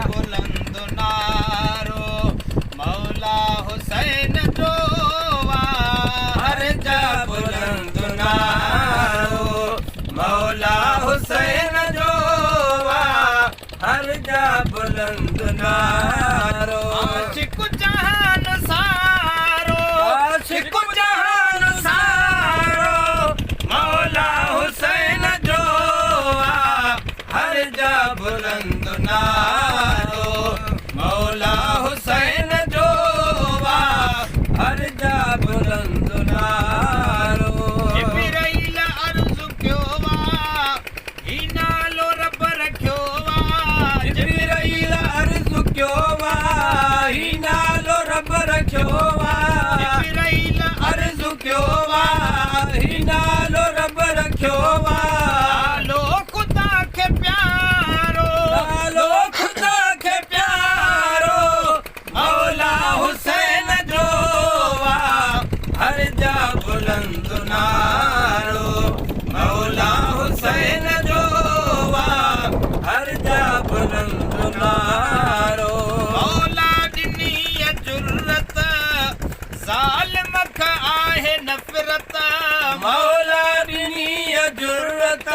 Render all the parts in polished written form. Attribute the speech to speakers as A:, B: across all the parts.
A: बुलंद नारो मौला हुसैन जो हर जा बुलंद नारो मौला हुसैन जो हर जा बुलंद नारो आशिक जहान सारो आशिक जहान सारो मौला हुसैन जो हर जा बुलंद नारो मौला हुसैन जो हर जा बुलंद नारो जिब्राईल अर्ज़ क्यो ही नालो रब रखियो जिब्राईल अर्ज़ क्यो ही नालो रब रखियो जिब्राईल अर्ज़ क्यो ही नालो रब रखियो नालो खुदा के प्यारो नालो खुदा के प्यारो मौला हुसैन जो हर जा बुलंद नारो मौला हुसैन जो हर जा बुलंद नारो मौला ॾिनी जुर्रत ज़ालिम खां आहे नफ़रत मौला ॾिनी जुर्रत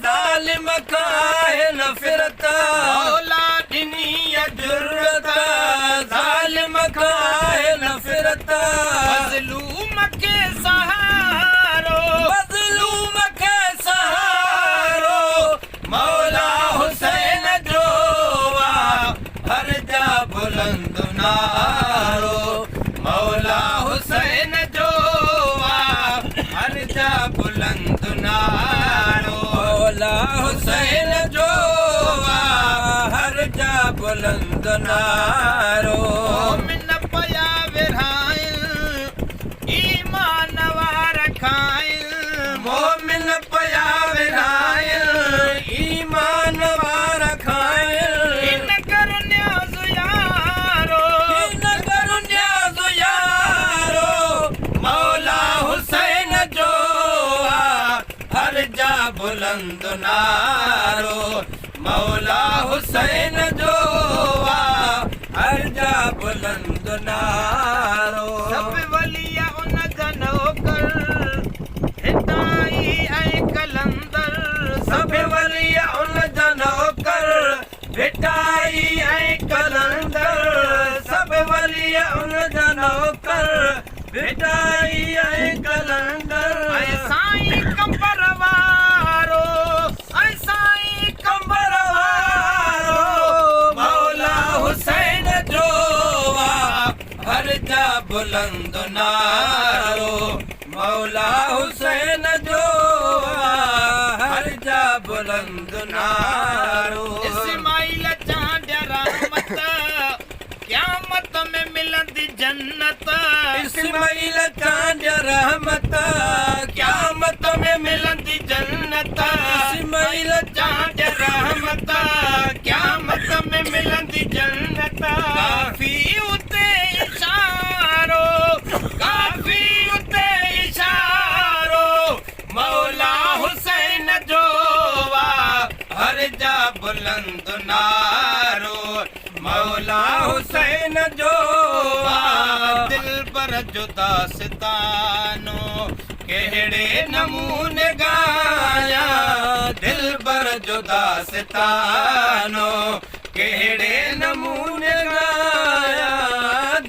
A: ज़ालिम खां आहे नफ़रत मौला ॾिनी जुर्रत ज़ालिम खां आहे नफ़रत मज़लूम खे सहारो मज़लूम खे सहारो मौला हुसैन जो हर जा बुलंद नारो मौला हुसैन जो हर जा बुलंद नारो मौला हुसैन जो हर जा बुलंद नारो मोमिन पया विरहाइल ईमान वारा खाइल मोमिन पया विरहाइल ईमान वारा खाइल इन कर न्याज़ यारो इन कर न्याज़ यारो मौला हुसैन जो हर जा बुलंद नारो मौला हुसैन जो हर जा बुलंद नारो सब वलिया उन जा नौकर हिदाई ऐं कलंदर सब वलिया उन जा नौकर हिदाई ऐं कलंदर सब वलिया उन जा नौकर हिदाई ऐं कलंदर ऐं साईं कंबर वारो ऐं साईं कंबर वारो मौला हुसैन जो हर जा बुलंद नारो मौला हुसैन जो हर जा बुलंद नारो इस्माइल चांडिया रहमत क़यामत में मिलंदी जन्नत इस्माइल चांडिया रहमत क़यामत में मिलंदी जन्नत इस्माइल चांडिया रहमत क़यामत में मिलंदी जन्नत काफ़ी उते इशारो काफ़ी उते इशारो मौला हुसैन जो हर जा बुलंद नारो मौला हुसैन जो दिल पर जुदा सितानो कहिड़े नमूने गाया दिल पर जुदा सितानो कहिड़े नमूने गाया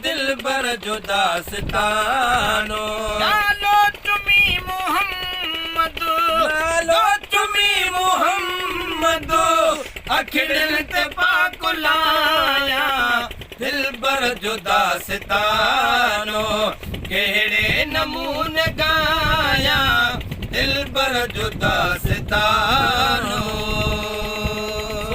A: दिल पर जुदा सितानो नालो तुमी मोहम्मद नालो तुमी मोहम्मद अखिड़िन ते पाक लाया दिल पर जुदा सितानो कहिड़े नमूने गाया दिल पर जुदा सितानो